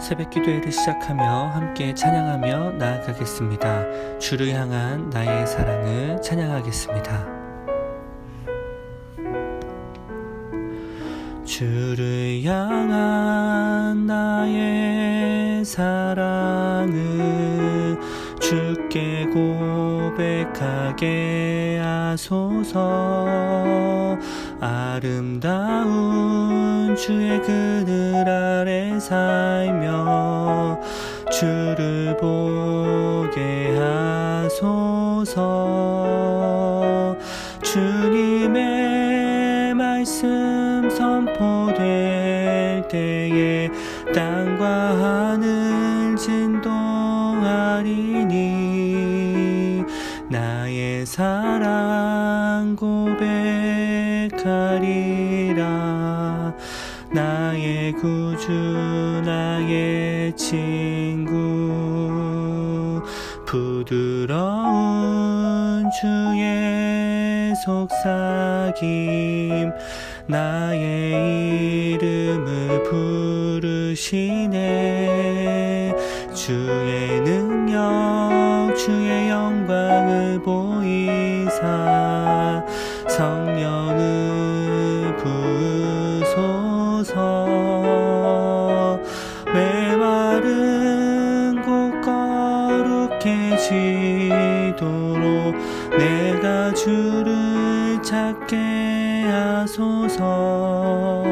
새벽 기도회를 시작하며 함께 찬양하며 나아가겠습니다. 주를 향한 나의 사랑을 찬양하겠습니다. 주를 향한 나의 사랑을 주께 고백하게 하소서. 아름다운 주의 그늘 아래 살며 주를 보게 하소서. 주님의 말씀 선포될 때에 땅과 하늘 진동하리니 나의 사랑 고백하리라. 나의 구주 나의 친구 부드러운 주의 속삭임 나의 이름을 부르시네. 주의 능력 주의 영광을 보이사 성령을 부으소서. 메마른 곳 거룩해지도록 내가 주를 찾게 하소서.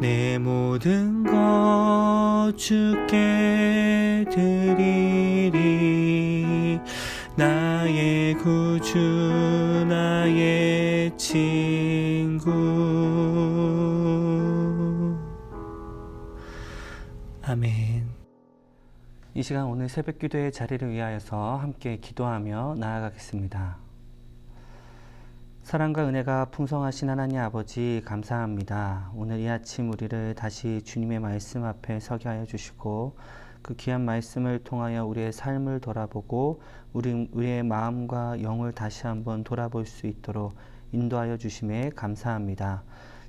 내 모든 것 주께 드리리. 나의 구주 나의 친구. 아멘. 이 시간 오늘 새벽 기도의 자리를 위하여서 함께 기도하며 나아가겠습니다. 사랑과 은혜가 풍성하신 하나님 아버지 감사합니다. 오늘 이 아침 우리를 다시 주님의 말씀 앞에 서게 하여 주시고 그 귀한 말씀을 통하여 우리의 삶을 돌아보고 우리의 마음과 영을 다시 한번 돌아볼 수 있도록 인도하여 주심에 감사합니다.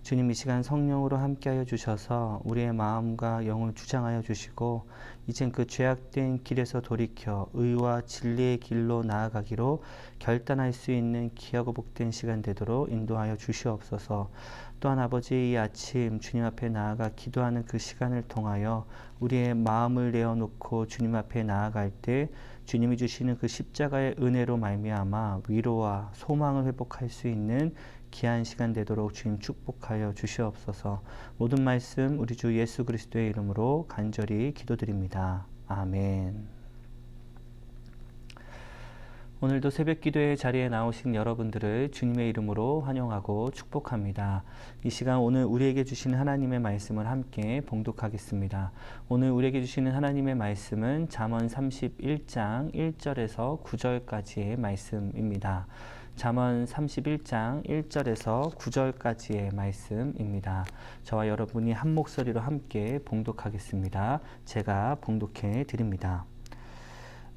주님, 이 시간 성령으로 함께하여 주셔서 우리의 마음과 영을 주장하여 주시고 이젠 그 죄악된 길에서 돌이켜 의와 진리의 길로 나아가기로 결단할 수 있는 귀하고 복된 시간 되도록 인도하여 주시옵소서. 또한 아버지, 이 아침 주님 앞에 나아가 기도하는 그 시간을 통하여 우리의 마음을 내어놓고 주님 앞에 나아갈 때 주님이 주시는 그 십자가의 은혜로 말미암아 위로와 소망을 회복할 수 있는 귀한 시간 되도록 주님 축복하여 주시옵소서. 모든 말씀 우리 주 예수 그리스도의 이름으로 간절히 기도드립니다. 아멘. 오늘도 새벽 기도의 자리에 나오신 여러분들을 주님의 이름으로 환영하고 축복합니다. 이 시간 오늘 우리에게 주시는 하나님의 말씀을 함께 봉독하겠습니다. 오늘 우리에게 주시는 하나님의 말씀은 잠언 31장 1절에서 9절까지의 말씀입니다. 잠언 31장 1절에서 9절까지의 말씀입니다. 저와 여러분이 한 목소리로 함께 봉독하겠습니다. 제가 봉독해 드립니다.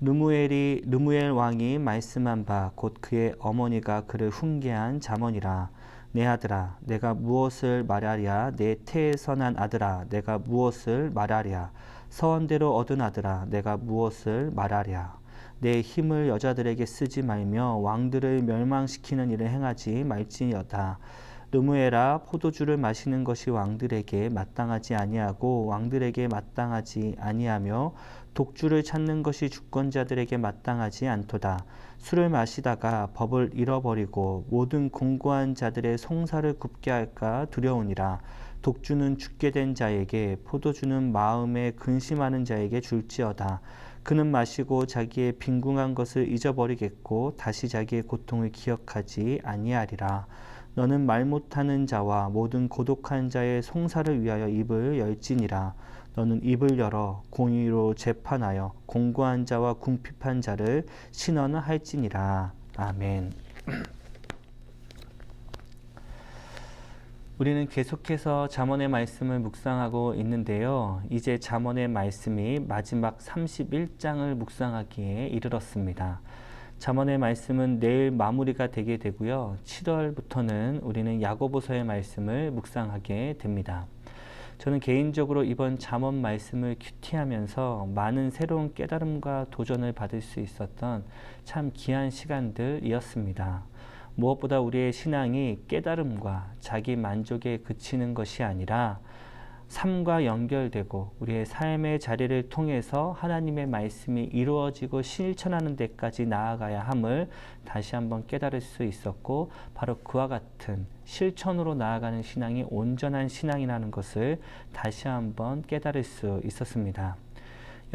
르무엘 왕이 말씀한 바 곧 그의 어머니가 그를 훈계한 잠언이라. 내 아들아 내가 무엇을 말하랴. 내 태에서 난 아들아 내가 무엇을 말하랴. 서원대로 얻은 아들아 내가 무엇을 말하랴. 내 힘을 여자들에게 쓰지 말며 왕들을 멸망시키는 일을 행하지 말지어다. 르무엘아 포도주를 마시는 것이 왕들에게 마땅하지 아니하고 왕들에게 마땅하지 아니하며 독주를 찾는 것이 주권자들에게 마땅하지 않도다. 술을 마시다가 법을 잃어버리고 모든 공고한 자들의 송사를 굽게 할까 두려우니라. 독주는 죽게 된 자에게 포도주는 마음에 근심하는 자에게 줄지어다. 그는 마시고 자기의 빈궁한 것을 잊어버리겠고 다시 자기의 고통을 기억하지 아니하리라. 너는 말 못하는 자와 모든 고독한 자의 송사를 위하여 입을 열지니라. 너는 입을 열어 공의로 재판하여 공고한 자와 궁핍한 자를 신원할지니라. 아멘. 우리는 계속해서 잠언의 말씀을 묵상하고 있는데요. 이제 잠언의 말씀이 마지막 31장을 묵상하기에 이르렀습니다. 잠언의 말씀은 내일 마무리가 되게 되고요. 7월부터는 우리는 야고보서의 말씀을 묵상하게 됩니다. 저는 개인적으로 이번 잠언 말씀을 큐티하면서 많은 새로운 깨달음과 도전을 받을 수 있었던 참 귀한 시간들이었습니다. 무엇보다 우리의 신앙이 깨달음과 자기 만족에 그치는 것이 아니라 삶과 연결되고 우리의 삶의 자리를 통해서 하나님의 말씀이 이루어지고 실천하는 데까지 나아가야 함을 다시 한번 깨달을 수 있었고, 바로 그와 같은 실천으로 나아가는 신앙이 온전한 신앙이라는 것을 다시 한번 깨달을 수 있었습니다.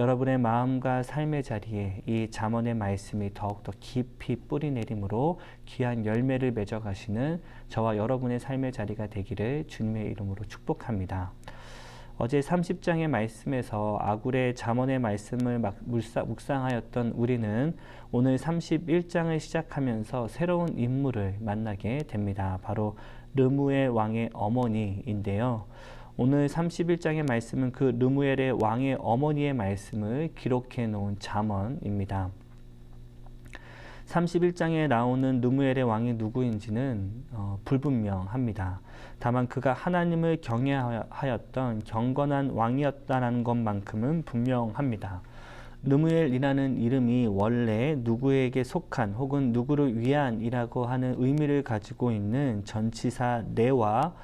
여러분의 마음과 삶의 자리에 이 잠언의 말씀이 더욱더 깊이 뿌리 내림으로 귀한 열매를 맺어가시는 저와 여러분의 삶의 자리가 되기를 주님의 이름으로 축복합니다. 어제 30장의 말씀에서 아굴의 잠언의 말씀을 묵상하였던 우리는 오늘 31장을 시작하면서 새로운 인물을 만나게 됩니다. 바로 르무엘 왕의 어머니인데요. 오늘 31장의 말씀은 그 르무엘의 왕의 어머니의 말씀을 기록해 놓은 잠언입니다. 31장에 나오는 르무엘의 왕이 누구인지는 불분명합니다. 다만 그가 하나님을 경외하였던 경건한 왕이었다는 것만큼은 분명합니다. 르무엘이라는 이름이 원래 누구에게 속한 혹은 누구를 위한이라고 하는 의미를 가지고 있는 전치사 네와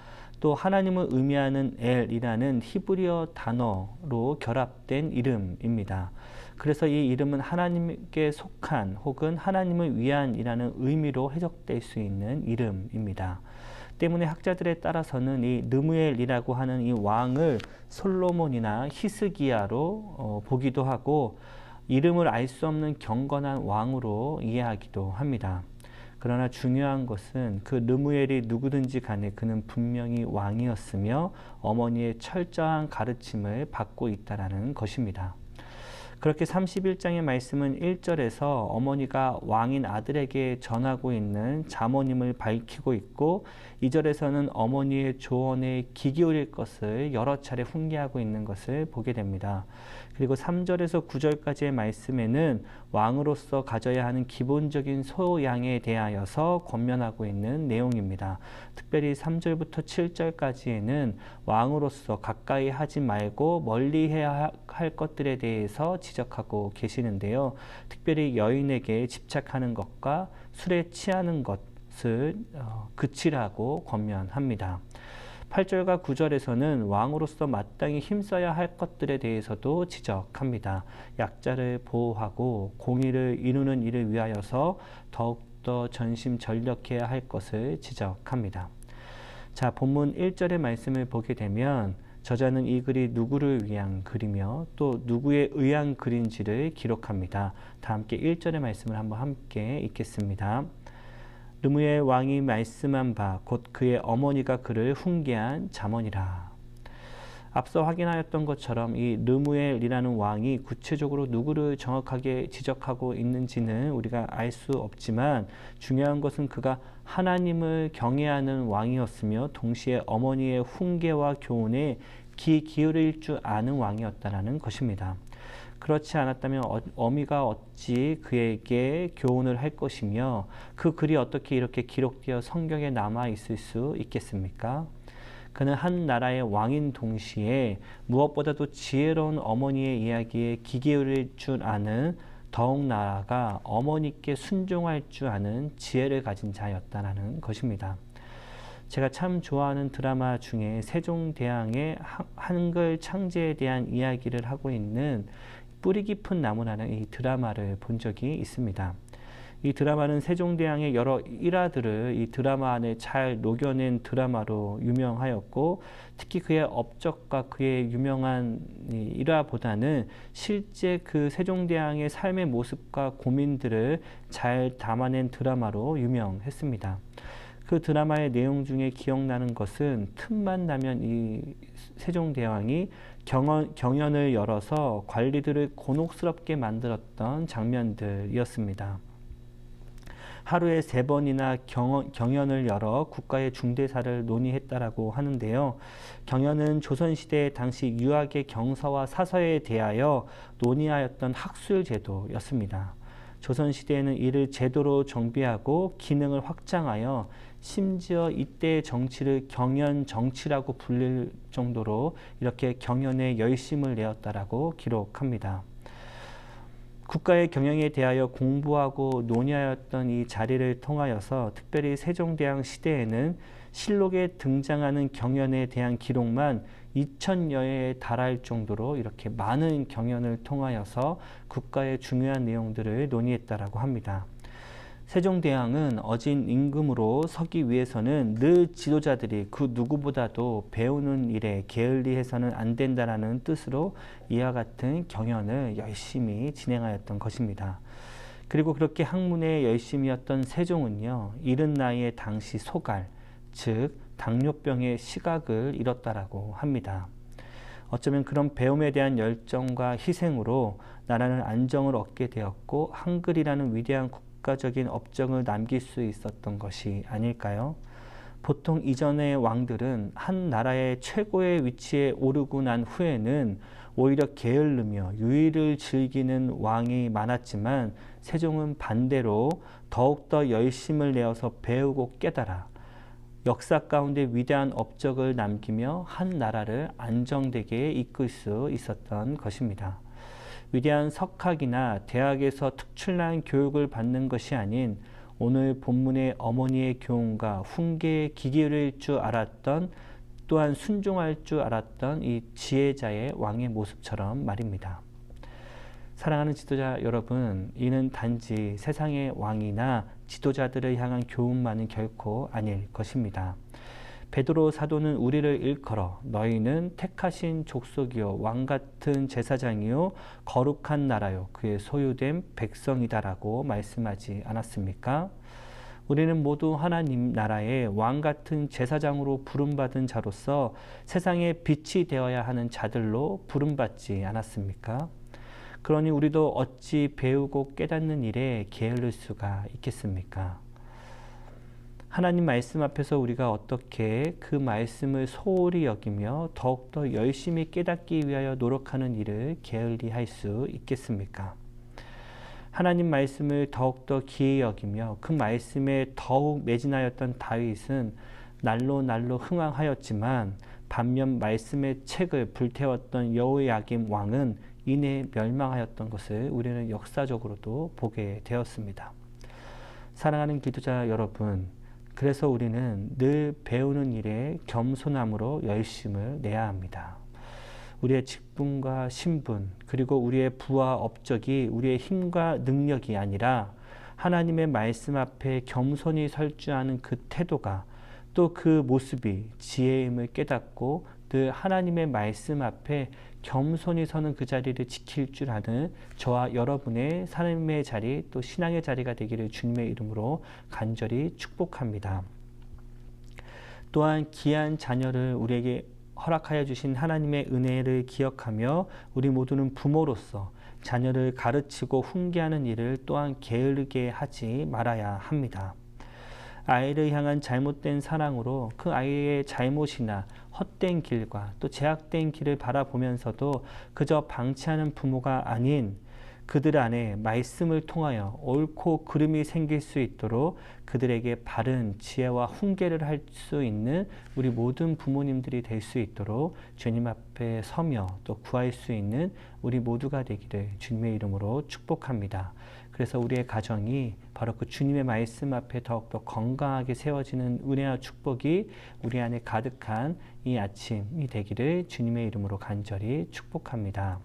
또 하나님을 의미하는 엘이라는 히브리어 단어로 결합된 이름입니다. 그래서 이 이름은 하나님께 속한 혹은 하나님을 위한이라는 의미로 해석될 수 있는 이름입니다. 때문에 학자들에 따라서는 이 르무엘이라고 하는 이 왕을 솔로몬이나 히스기야로 보기도 하고, 이름을 알 수 없는 경건한 왕으로 이해하기도 합니다. 그러나 중요한 것은 그 르무엘이 누구든지 간에 그는 분명히 왕이었으며 어머니의 철저한 가르침을 받고 있다는 것입니다. 그렇게 31장의 말씀은 1절에서 어머니가 왕인 아들에게 전하고 있는 잠언임을 밝히고 있고, 2절에서는 어머니의 조언에 귀 기울일 것을 여러 차례 훈계하고 있는 것을 보게 됩니다. 그리고 3절에서 9절까지의 말씀에는 왕으로서 가져야 하는 기본적인 소양에 대하여서 권면하고 있는 내용입니다. 특별히 3절부터 7절까지에는 왕으로서 가까이 하지 말고 멀리 해야 할 것들에 대해서 지적하고 계시는데요. 특별히 여인에게 집착하는 것과 술에 취하는 것을 그치라고 권면합니다. 8절과 9절에서는 왕으로서 마땅히 힘써야 할 것들에 대해서도 지적합니다. 약자를 보호하고 공의를 이루는 일을 위하여서 더욱더 전심전력해야 할 것을 지적합니다. 자, 본문 1절의 말씀을 보게 되면 저자는 이 글이 누구를 위한 글이며 또 누구에 의한 글인지를 기록합니다. 다 함께 1절의 말씀을 한번 함께 읽겠습니다. 르무엘 왕이 말씀한 바 곧 그의 어머니가 그를 훈계한 잠언이라. 앞서 확인하였던 것처럼 이 르무엘이라는 왕이 구체적으로 누구를 정확하게 지적하고 있는지는 우리가 알 수 없지만, 중요한 것은 그가 하나님을 경외하는 왕이었으며 동시에 어머니의 훈계와 교훈에 귀 기울일 줄 아는 왕이었다는 것입니다. 그렇지 않았다면 어미가 어찌 그에게 교훈을 할 것이며 그 글이 어떻게 이렇게 기록되어 성경에 남아 있을 수 있겠습니까? 그는 한 나라의 왕인 동시에 무엇보다도 지혜로운 어머니의 이야기에 귀 기울일 줄 아는, 더욱 나아가 어머니께 순종할 줄 아는 지혜를 가진 자였다는 것입니다. 제가 참 좋아하는 드라마 중에 세종대왕의 한글 창제에 대한 이야기를 하고 있는 뿌리 깊은 나무라는 이 드라마를 본 적이 있습니다. 이 드라마는 세종대왕의 여러 일화들을 이 드라마 안에 잘 녹여낸 드라마로 유명하였고, 특히 그의 업적과 그의 유명한 일화보다는 실제 그 세종대왕의 삶의 모습과 고민들을 잘 담아낸 드라마로 유명했습니다. 그 드라마의 내용 중에 기억나는 것은 틈만 나면 이 세종대왕이 경연을 열어서 관리들을 곤혹스럽게 만들었던 장면들이었습니다. 하루에 3번이나 경연을 열어 국가의 중대사를 논의했다라고 하는데요. 경연은 조선시대 당시 유학의 경서와 사서에 대하여 논의하였던 학술 제도였습니다. 조선시대에는 이를 제도로 정비하고 기능을 확장하여 심지어 이때의 정치를 경연정치라고 불릴 정도로 이렇게 경연에 열심을 내었다라고 기록합니다. 국가의 경영에 대하여 공부하고 논의하였던 이 자리를 통하여서 특별히 세종대왕 시대에는 실록에 등장하는 경연에 대한 기록만 2000여에 달할 정도로 이렇게 많은 경연을 통하여서 국가의 중요한 내용들을 논의했다라고 합니다. 세종대왕은 어진 임금으로 서기 위해서는 늘 지도자들이 그 누구보다도 배우는 일에 게을리해서는 안 된다라는 뜻으로 이와 같은 경연을 열심히 진행하였던 것입니다. 그리고 그렇게 학문에 열심이었던 세종은요, 이른 나이에 당시 소갈, 즉 당뇨병의 시각을 잃었다라고 합니다. 어쩌면 그런 배움에 대한 열정과 희생으로 나라는 안정을 얻게 되었고 한글이라는 위대한 국가적인 업적을 남길 수 있었던 것이 아닐까요? 보통 이전의 왕들은 한 나라의 최고의 위치에 오르고 난 후에는 오히려 게을르며 유의를 즐기는 왕이 많았지만 세종은 반대로 더욱더 열심을 내어서 배우고 깨달아 역사 가운데 위대한 업적을 남기며 한 나라를 안정되게 이끌 수 있었던 것입니다. 위대한 석학이나 대학에서 특출난 교육을 받는 것이 아닌 오늘 본문의 어머니의 교훈과 훈계의 기기를 줄 알았던 또한 순종할 줄 알았던 이 지혜자의 왕의 모습처럼 말입니다. 사랑하는 지도자 여러분, 이는 단지 세상의 왕이나 지도자들을 향한 교훈만은 결코 아닐 것입니다. 베드로 사도는 우리를 일컬어 너희는 택하신 족속이요 왕같은 제사장이요 거룩한 나라요 그의 소유된 백성이다라고 말씀하지 않았습니까? 우리는 모두 하나님 나라의 왕같은 제사장으로 부름받은 자로서 세상의 빛이 되어야 하는 자들로 부름받지 않았습니까? 그러니 우리도 어찌 배우고 깨닫는 일에 게을릴 수가 있겠습니까? 하나님 말씀 앞에서 우리가 어떻게 그 말씀을 소홀히 여기며 더욱더 열심히 깨닫기 위하여 노력하는 일을 게을리 할 수 있겠습니까? 하나님 말씀을 더욱더 귀히 여기며 그 말씀에 더욱 매진하였던 다윗은 날로 흥왕하였지만 반면 말씀의 책을 불태웠던 여호야김 왕은 이내 멸망하였던 것을 우리는 역사적으로도 보게 되었습니다. 사랑하는 기도자 여러분, 그래서 우리는 늘 배우는 일에 겸손함으로 열심을 내야 합니다. 우리의 직분과 신분, 그리고 우리의 부와 업적이 우리의 힘과 능력이 아니라 하나님의 말씀 앞에 겸손히 설 줄 아는 그 태도가 또 그 모습이 지혜임을 깨닫고 늘 하나님의 말씀 앞에 겸손히 서는 그 자리를 지킬 줄 아는 저와 여러분의 삶의 자리 또 신앙의 자리가 되기를 주님의 이름으로 간절히 축복합니다. 또한 귀한 자녀를 우리에게 허락하여 주신 하나님의 은혜를 기억하며 우리 모두는 부모로서 자녀를 가르치고 훈계하는 일을 또한 게으르게 하지 말아야 합니다. 아이를 향한 잘못된 사랑으로 그 아이의 잘못이나 헛된 길과 또 제약된 길을 바라보면서도 그저 방치하는 부모가 아닌 그들 안에 말씀을 통하여 옳고 그름이 생길 수 있도록 그들에게 바른 지혜와 훈계를 할 수 있는 우리 모든 부모님들이 될 수 있도록 주님 앞에 서며 또 구할 수 있는 우리 모두가 되기를 주님의 이름으로 축복합니다. 그래서 우리의 가정이 바로 그 주님의 말씀 앞에 더욱더 건강하게 세워지는 은혜와 축복이 우리 안에 가득한 이 아침이 되기를 주님의 이름으로 간절히 축복합니다.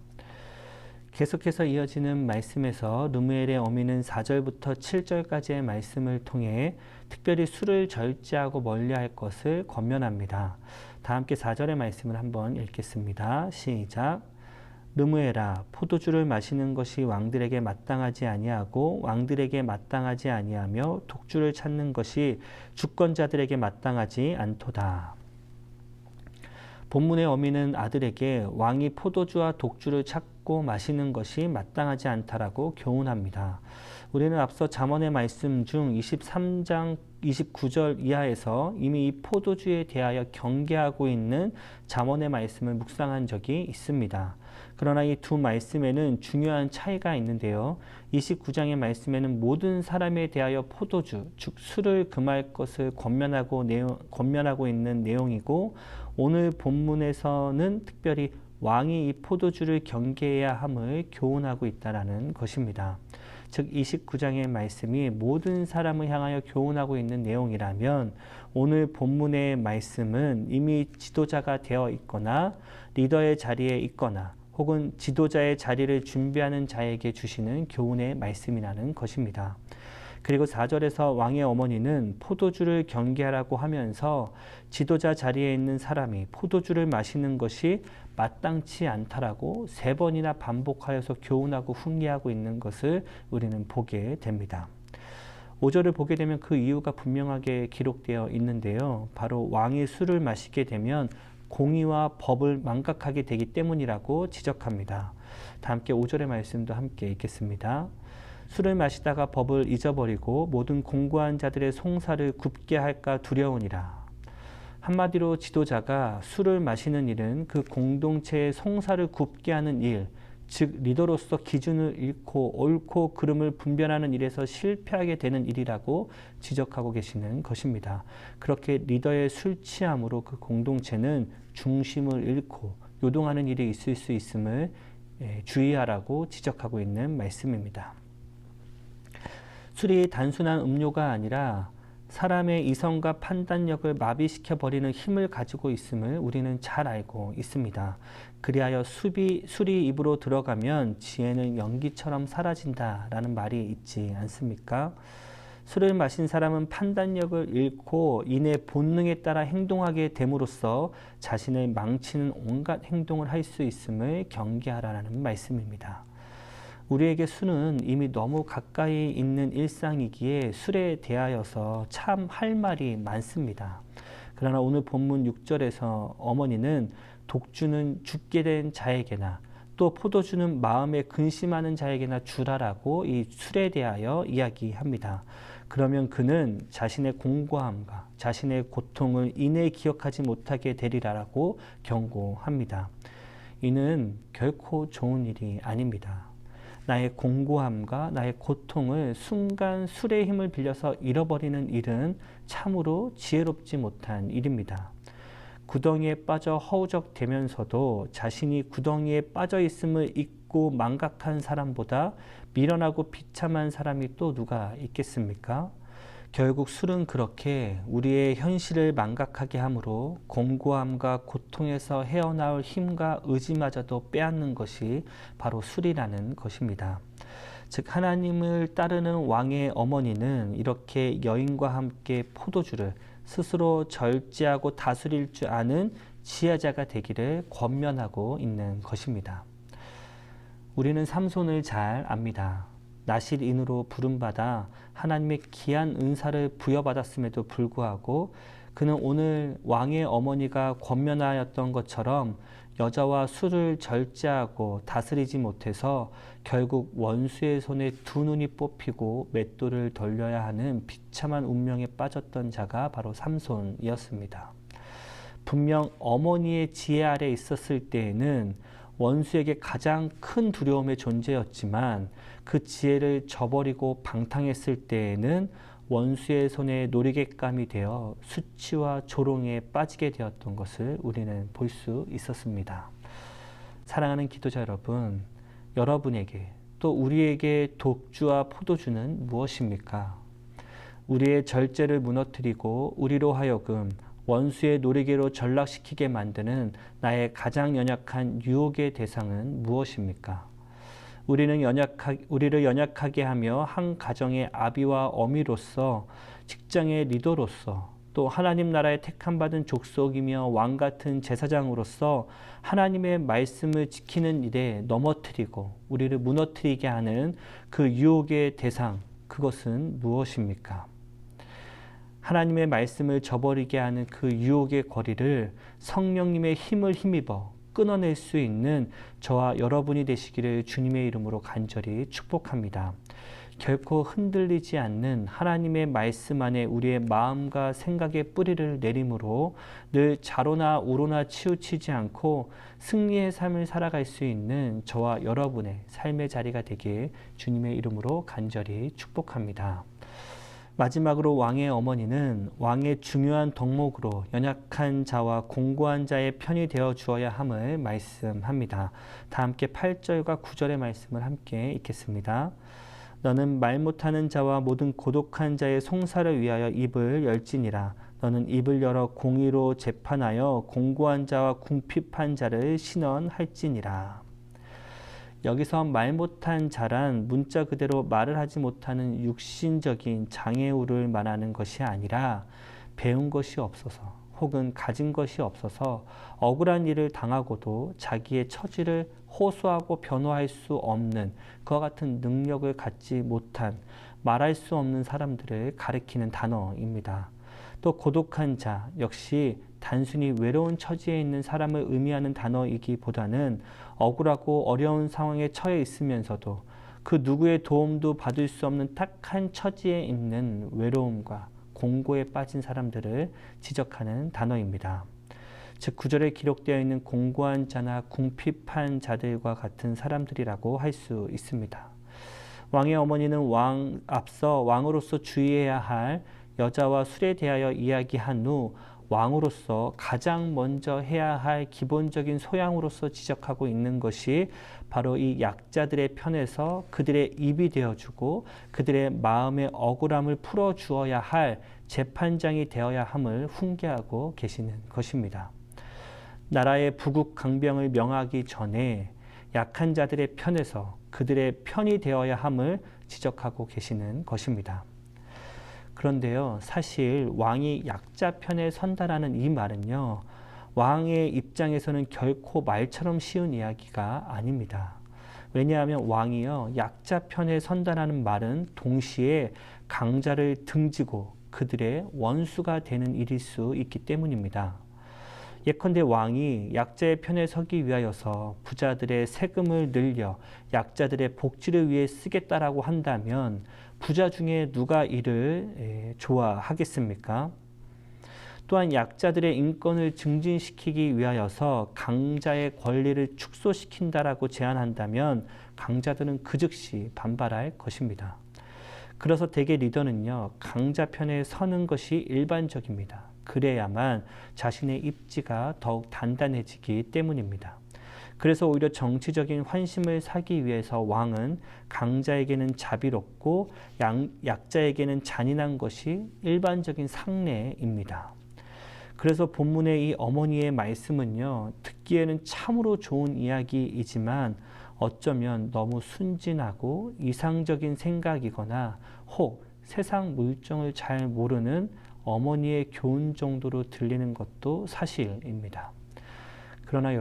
계속해서 이어지는 말씀에서 르무엘의 어미는 4절부터 7절까지의 말씀을 통해 특별히 술을 절제하고 멀리할 것을 권면합니다. 다 함께 4절의 말씀을 한번 읽겠습니다. 시작. 르무엘아, 포도주를 마시는 것이 왕들에게 마땅하지 아니하고 왕들에게 마땅하지 아니하며 독주를 찾는 것이 주권자들에게 마땅하지 않도다. 본문의 어미는 아들에게 왕이 포도주와 독주를 찾고 마시는 것이 마땅하지 않다라고 교훈합니다. 우리는 앞서 잠언의 말씀 중 23장 29절 이하에서 이미 이 포도주에 대하여 경계하고 있는 잠언의 말씀을 묵상한 적이 있습니다. 그러나 이 두 말씀에는 중요한 차이가 있는데요. 29장의 말씀에는 모든 사람에 대하여 포도주, 즉 술을 금할 것을 권면하고 있는 내용이고, 오늘 본문에서는 특별히 왕이 이 포도주를 경계해야 함을 교훈하고 있다는 것입니다. 즉 29장의 말씀이 모든 사람을 향하여 교훈하고 있는 내용이라면, 오늘 본문의 말씀은 이미 지도자가 되어 있거나 리더의 자리에 있거나 혹은 지도자의 자리를 준비하는 자에게 주시는 교훈의 말씀이라는 것입니다. 그리고 4절에서 왕의 어머니는 포도주를 경계하라고 하면서 지도자 자리에 있는 사람이 포도주를 마시는 것이 마땅치 않다라고 3번이나 반복하여서 교훈하고 훈계하고 있는 것을 우리는 보게 됩니다. 5절을 보게 되면 그 이유가 분명하게 기록되어 있는데요. 바로 왕이 술을 마시게 되면 공의와 법을 망각하게 되기 때문이라고 지적합니다. 다 함께 5절의 말씀도 함께 읽겠습니다. 술을 마시다가 법을 잊어버리고 모든 공고한 자들의 송사를 굽게 할까 두려우니라. 한마디로 지도자가 술을 마시는 일은 그 공동체의 송사를 굽게 하는 일, 즉 리더로서 기준을 잃고 옳고 그름을 분별하는 일에서 실패하게 되는 일이라고 지적하고 계시는 것입니다. 그렇게 리더의 술 취함으로 그 공동체는 중심을 잃고 요동하는 일이 있을 수 있음을 주의하라고 지적하고 있는 말씀입니다. 술이 단순한 음료가 아니라 사람의 이성과 판단력을 마비시켜버리는 힘을 가지고 있음을 우리는 잘 알고 있습니다. 그리하여 술이 입으로 들어가면 지혜는 연기처럼 사라진다라는 말이 있지 않습니까? 술을 마신 사람은 판단력을 잃고 이내 본능에 따라 행동하게 됨으로써 자신을 망치는 온갖 행동을 할 수 있음을 경계하라는 말씀입니다. 우리에게 술은 이미 너무 가까이 있는 일상이기에 술에 대하여서 참 할 말이 많습니다. 그러나 오늘 본문 6절에서 어머니는 독주는 죽게 된 자에게나 또 포도주는 마음에 근심하는 자에게나 주라라고 이 술에 대하여 이야기합니다. 그러면 그는 자신의 공고함과 자신의 고통을 이내 기억하지 못하게 되리라라고 경고합니다. 이는 결코 좋은 일이 아닙니다. 나의 공고함과 나의 고통을 순간 술의 힘을 빌려서 잃어버리는 일은 참으로 지혜롭지 못한 일입니다. 구덩이에 빠져 허우적대면서도 자신이 구덩이에 빠져 있음을 잊고 망각한 사람보다 미련하고 비참한 사람이 또 누가 있겠습니까? 결국 술은 그렇게 우리의 현실을 망각하게 하므로 공고함과 고통에서 헤어나올 힘과 의지마저도 빼앗는 것이 바로 술이라는 것입니다. 즉 하나님을 따르는 왕의 어머니는 이렇게 여인과 함께 포도주를 스스로 절제하고 다스릴 줄 아는 지혜자가 되기를 권면하고 있는 것입니다. 우리는 삼손을 잘 압니다. 나실인으로 부름받아 하나님의 귀한 은사를 부여받았음에도 불구하고 그는 오늘 왕의 어머니가 권면하였던 것처럼 여자와 술을 절제하고 다스리지 못해서 결국 원수의 손에 두 눈이 뽑히고 맷돌을 돌려야 하는 비참한 운명에 빠졌던 자가 바로 삼손이었습니다. 분명 어머니의 지혜 아래 있었을 때에는 원수에게 가장 큰 두려움의 존재였지만 그 지혜를 저버리고 방탕했을 때에는 원수의 손에 노리개감이 되어 수치와 조롱에 빠지게 되었던 것을 우리는 볼 수 있었습니다. 사랑하는 기도자 여러분, 여러분에게 또 우리에게 독주와 포도주는 무엇입니까? 우리의 절제를 무너뜨리고 우리로 하여금 원수의 노리개로 전락시키게 만드는 나의 가장 연약한 유혹의 대상은 무엇입니까? 우리를 연약하게 하며 한 가정의 아비와 어미로서 직장의 리더로서 또 하나님 나라의 택함받은 족속이며 왕 같은 제사장으로서 하나님의 말씀을 지키는 일에 넘어뜨리고 우리를 무너뜨리게 하는 그 유혹의 대상, 그것은 무엇입니까? 하나님의 말씀을 저버리게 하는 그 유혹의 거리를 성령님의 힘을 힘입어 끊어낼 수 있는 저와 여러분이 되시기를 주님의 이름으로 간절히 축복합니다. 결코 흔들리지 않는 하나님의 말씀 안에 우리의 마음과 생각의 뿌리를 내림으로 늘 좌로나 우로나 치우치지 않고 승리의 삶을 살아갈 수 있는 저와 여러분의 삶의 자리가 되길 주님의 이름으로 간절히 축복합니다. 마지막으로 왕의 어머니는 왕의 중요한 덕목으로 연약한 자와 공고한 자의 편이 되어 주어야 함을 말씀합니다. 다 함께 8절과 9절의 말씀을 함께 읽겠습니다. 너는 말 못하는 자와 모든 고독한 자의 송사를 위하여 입을 열지니라. 너는 입을 열어 공의로 재판하여 공고한 자와 궁핍한 자를 신원할지니라. 여기서 말 못한 자란 문자 그대로 말을 하지 못하는 육신적인 장애우를 말하는 것이 아니라 배운 것이 없어서 혹은 가진 것이 없어서 억울한 일을 당하고도 자기의 처지를 호소하고 변호할 수 없는 그와 같은 능력을 갖지 못한 말할 수 없는 사람들을 가리키는 단어입니다. 또 고독한 자 역시 단순히 외로운 처지에 있는 사람을 의미하는 단어이기보다는 억울하고 어려운 상황에 처해 있으면서도 그 누구의 도움도 받을 수 없는 딱한 처지에 있는 외로움과 공고에 빠진 사람들을 지적하는 단어입니다. 즉 9절에 기록되어 있는 공고한 자나 궁핍한 자들과 같은 사람들이라고 할 수 있습니다. 왕의 어머니는 앞서 왕으로서 주의해야 할 여자와 술에 대하여 이야기한 후 왕으로서 가장 먼저 해야 할 기본적인 소양으로서 지적하고 있는 것이 바로 이 약자들의 편에서 그들의 입이 되어주고 그들의 마음의 억울함을 풀어주어야 할 재판장이 되어야 함을 훈계하고 계시는 것입니다. 나라의 부국 강병을 명하기 전에 약한 자들의 편에서 그들의 편이 되어야 함을 지적하고 계시는 것입니다. 그런데요, 사실 왕이 약자 편에 선다라는 이 말은요, 왕의 입장에서는 결코 말처럼 쉬운 이야기가 아닙니다. 왜냐하면 왕이요, 약자 편에 선다라는 말은 동시에 강자를 등지고 그들의 원수가 되는 일일 수 있기 때문입니다. 예컨대 왕이 약자의 편에 서기 위하여서 부자들의 세금을 늘려 약자들의 복지를 위해 쓰겠다라고 한다면 부자 중에 누가 이를 좋아하겠습니까? 또한 약자들의 인권을 증진시키기 위하여서 강자의 권리를 축소시킨다라고 제안한다면 강자들은 그 즉시 반발할 것입니다. 그래서 대개 리더는요, 강자 편에 서는 것이 일반적입니다. 그래야만 자신의 입지가 더욱 단단해지기 때문입니다. 그래서 오히려 정치적인 환심을 사기 위해서 왕은 강자에게는 자비롭고 약자에게는 잔인한 것이 일반적인 상례입니다. 그래서 본문의 이 어머니의 말씀은요, 듣기에는 참으로 좋은 이야기이지만 어쩌면 너무 순진하고 이상적인 생각이거나 혹 세상 물정을 잘 모르는 어머니의 교훈 정도로 들리는 것도 사실입니다. 그러나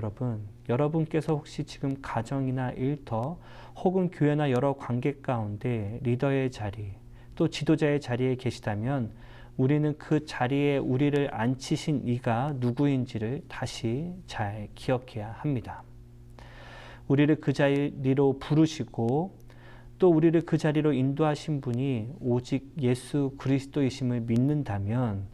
여러분께서 혹시 지금 가정이나 일터 혹은 교회나 여러 관계 가운데 리더의 자리, 또 지도자의 자리에 계시다면 우리는 그 자리에 우리를 앉히신 이가 누구인지를 다시 잘 기억해야 합니다. 우리를 그 자리로 부르시고 또 우리를 그 자리로 인도하신 분이 오직 예수 그리스도이심을 믿는다면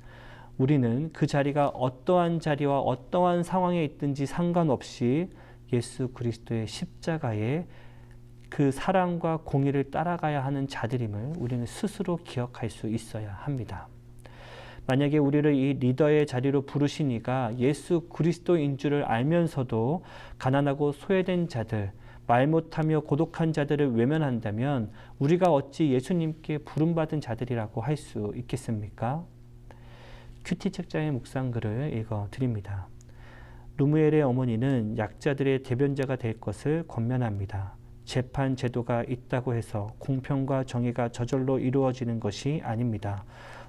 우리는 그 자리가 어떠한 자리와 어떠한 상황에 있든지 상관없이 예수 그리스도의 십자가에 그 사랑과 공의를 따라가야 하는 자들임을 우리는 스스로 기억할 수 있어야 합니다. 만약에 우리를 이 리더의 자리로 부르신 이가 예수 그리스도인 줄을 알면서도 가난하고 소외된 자들, 말 못하며 고독한 자들을 외면한다면 우리가 어찌 예수님께 부름받은 자들이라고 할 수 있겠습니까? 큐티 책자의 묵상글을 읽어드립니다. 루무엘의 어머니는 약자들의 대변자가 될 것을 권면합니다. 재판 제도가 있다고 해서 공평과 정의가 저절로 이루어지는 것이 아닙니다.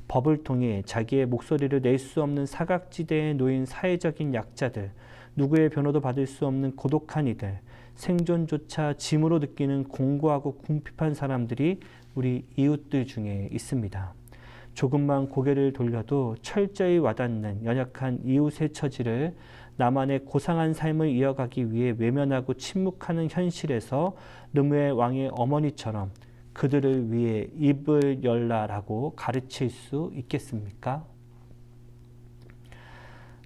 법을 통해 자기의 목소리를 낼 수 없는 사각지대에 놓인 사회적인 약자들, 누구의 변호도 받을 수 없는 고독한 이들, 생존조차 짐으로 느끼는 공고하고 궁핍한 사람들이 우리 이웃들 중에 있습니다. 조금만 고개를 돌려도 철저히 와닿는 연약한 이웃의 처지를 나만의 고상한 삶을 이어가기 위해 외면하고 침묵하는 현실에서 르무엘 왕의 어머니처럼 그들을 위해 입을 열라라고 가르칠 수 있겠습니까?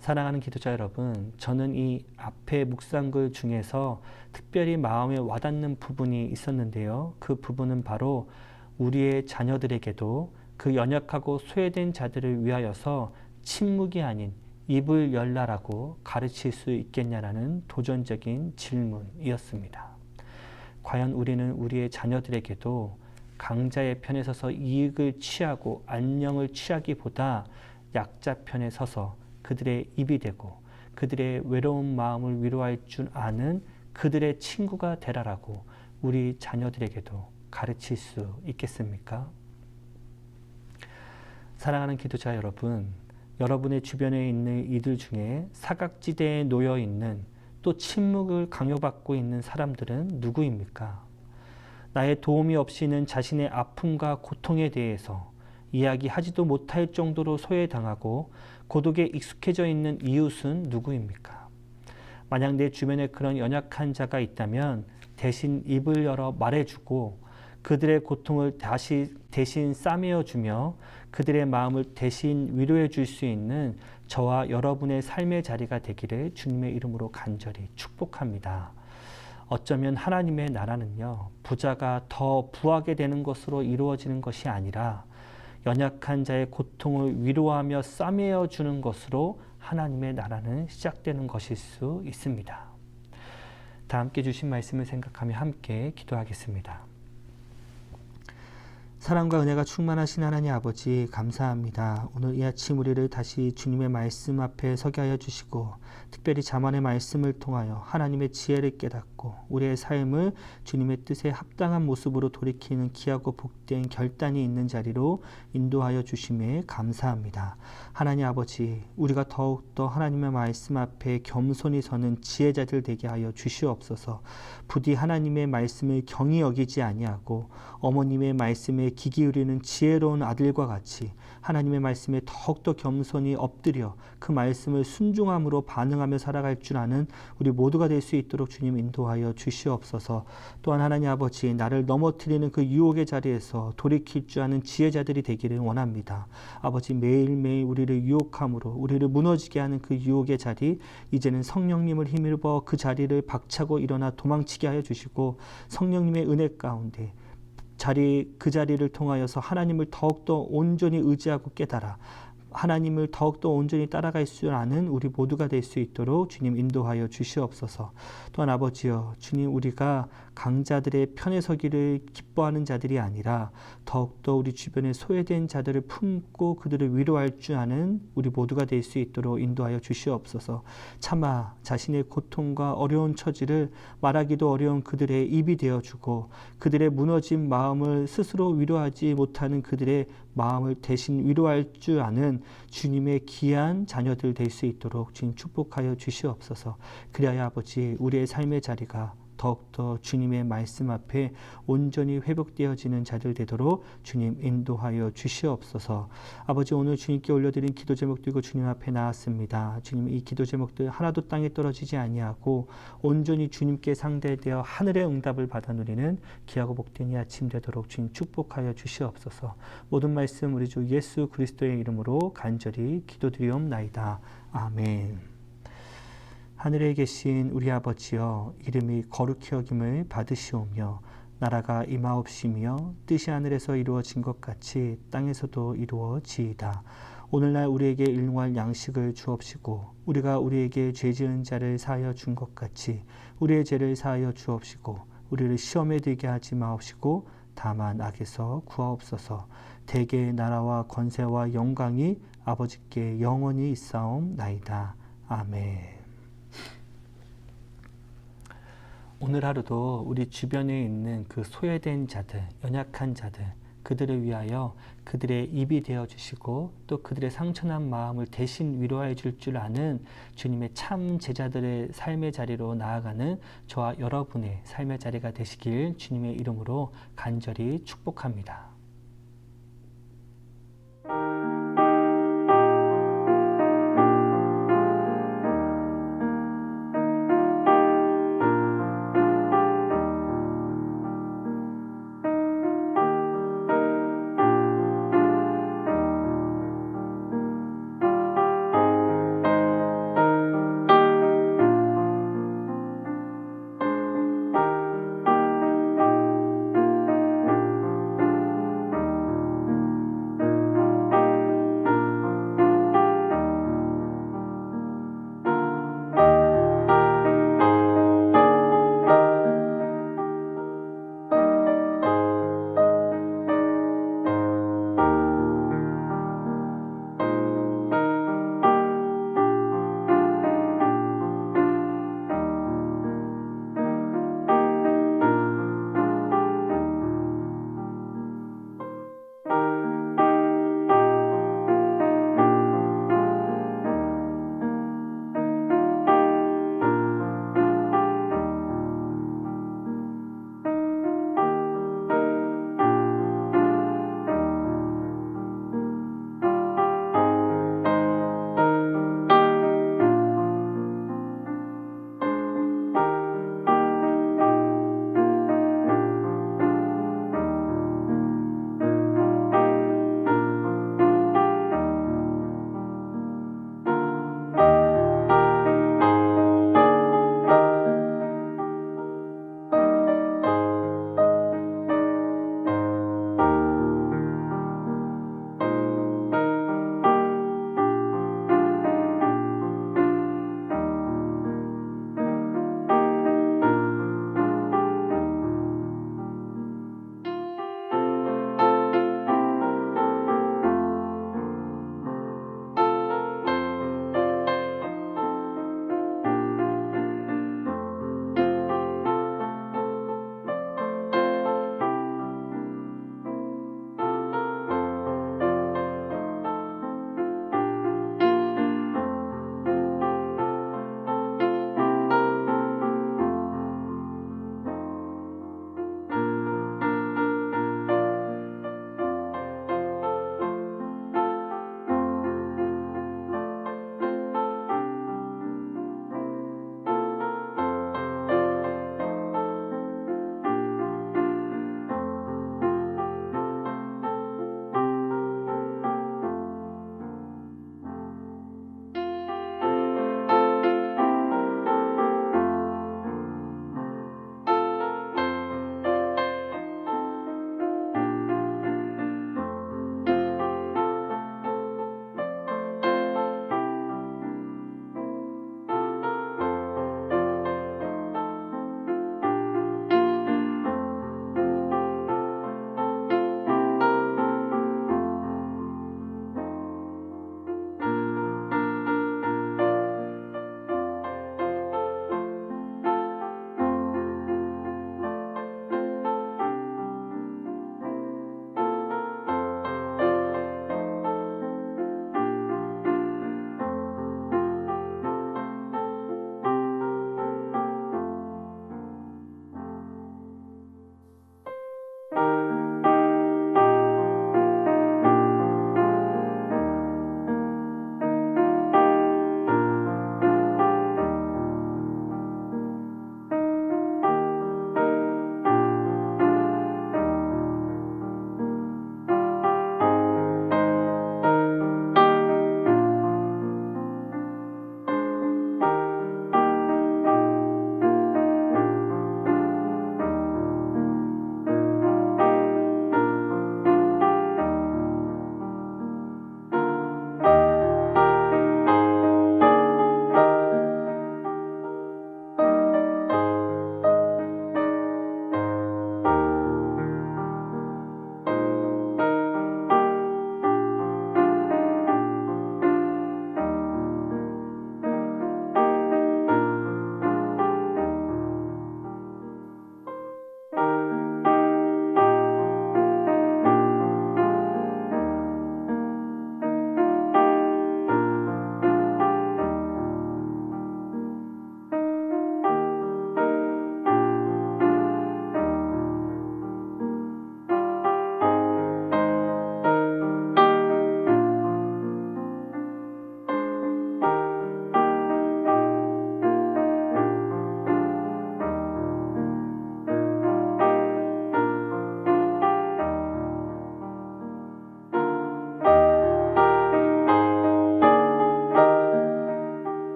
사랑하는 기도자 여러분, 저는 이 앞에 묵상글 중에서 특별히 마음에 와닿는 부분이 있었는데요. 그 부분은 바로 우리의 자녀들에게도 그 연약하고 소외된 자들을 위하여서 침묵이 아닌 입을 열라라고 가르칠 수 있겠냐라는 도전적인 질문이었습니다. 과연 우리는 우리의 자녀들에게도 강자의 편에 서서 이익을 취하고 안녕을 취하기보다 약자 편에 서서 그들의 입이 되고 그들의 외로운 마음을 위로할 줄 아는 그들의 친구가 되라라고 우리 자녀들에게도 가르칠 수 있겠습니까? 사랑하는 기도자 여러분, 여러분의 주변에 있는 이들 중에 사각지대에 놓여 있는 또 침묵을 강요받고 있는 사람들은 누구입니까? 나의 도움이 없이는 자신의 아픔과 고통에 대해서 이야기하지도 못할 정도로 소외당하고 고독에 익숙해져 있는 이웃은 누구입니까? 만약 내 주변에 그런 연약한 자가 있다면 대신 입을 열어 말해주고 그들의 고통을 대신 싸매어주며 그들의 마음을 대신 위로해 줄 수 있는 저와 여러분의 삶의 자리가 되기를 주님의 이름으로 간절히 축복합니다. 어쩌면 하나님의 나라는요, 부자가 더 부하게 되는 것으로 이루어지는 것이 아니라 연약한 자의 고통을 위로하며 싸매어 주는 것으로 하나님의 나라는 시작되는 것일 수 있습니다. 다 함께 주신 말씀을 생각하며 함께 기도하겠습니다. 사랑과 은혜가 충만하신 하나님 아버지 감사합니다. 오늘 이 아침 우리를 다시 주님의 말씀 앞에 서게 하여 주시고 특별히 잠언의 말씀을 통하여 하나님의 지혜를 깨닫고 우리의 삶을 주님의 뜻에 합당한 모습으로 돌이키는 귀하고 복된 결단이 있는 자리로 인도하여 주심에 감사합니다. 하나님 아버지, 우리가 더욱더 하나님의 말씀 앞에 겸손히 서는 지혜자들 되게 하여 주시옵소서. 부디 하나님의 말씀을 경히 여기지 아니하고 어머님의 말씀에 귀 기울이는 지혜로운 아들과 같이 하나님의 말씀에 더욱더 겸손히 엎드려 그 말씀을 순종함으로 반응하며 살아갈 줄 아는 우리 모두가 될 수 있도록 주님 인도하여 주시옵소서. 또한 하나님 아버지, 나를 넘어뜨리는 그 유혹의 자리에서 돌이킬 줄 아는 지혜자들이 되기를 원합니다. 아버지, 매일매일 우리를 유혹함으로 우리를 무너지게 하는 그 유혹의 자리, 이제는 성령님을 힘입어 그 자리를 박차고 일어나 도망치게 하여 주시고 성령님의 은혜 가운데 그 자리를 통하여서 하나님을 더욱더 온전히 의지하고 깨달아 하나님을 더욱더 온전히 따라갈 수 아는 우리 모두가 될 수 있도록 주님 인도하여 주시옵소서. 또한 아버지여, 주님, 우리가 강자들의 편에 서기를 기뻐하는 자들이 아니라 더욱더 우리 주변에 소외된 자들을 품고 그들을 위로할 줄 아는 우리 모두가 될 수 있도록 인도하여 주시옵소서. 차마 자신의 고통과 어려운 처지를 말하기도 어려운 그들의 입이 되어주고 그들의 무너진 마음을 스스로 위로하지 못하는 그들의 마음을 대신 위로할 줄 아는 주님의 귀한 자녀들 될 수 있도록 주님 축복하여 주시옵소서. 그리하여 아버지, 우리의 삶의 자리가 더욱더 주님의 말씀 앞에 온전히 회복되어지는 자들 되도록 주님 인도하여 주시옵소서. 아버지, 오늘 주님께 올려드린 기도 제목 들고 주님 앞에 나왔습니다. 주님, 이 기도 제목들 하나도 땅에 떨어지지 아니하고 온전히 주님께 상대되어 하늘의 응답을 받아 누리는 귀하고 복된 이 아침 되도록 주님 축복하여 주시옵소서. 모든 말씀 우리 주 예수 그리스도의 이름으로 간절히 기도드리옵나이다. 아멘. 하늘에 계신 우리 아버지여, 이름이 거룩히 여김을 받으시오며 나라가 임하옵시며 뜻이 하늘에서 이루어진 것 같이 땅에서도 이루어지이다. 오늘날 우리에게 일용할 양식을 주옵시고 우리가 우리에게 죄 지은 자를 사하여 준 것 같이 우리의 죄를 사하여 주옵시고 우리를 시험에 들게 하지 마옵시고 다만 악에서 구하옵소서. 대개의 나라와 권세와 영광이 아버지께 영원히 있사옵나이다. 아멘. 오늘 하루도 우리 주변에 있는 그 소외된 자들, 연약한 자들, 그들을 위하여 그들의 입이 되어주시고 또 그들의 상처난 마음을 대신 위로해 줄 줄 아는 주님의 참 제자들의 삶의 자리로 나아가는 저와 여러분의 삶의 자리가 되시길 주님의 이름으로 간절히 축복합니다.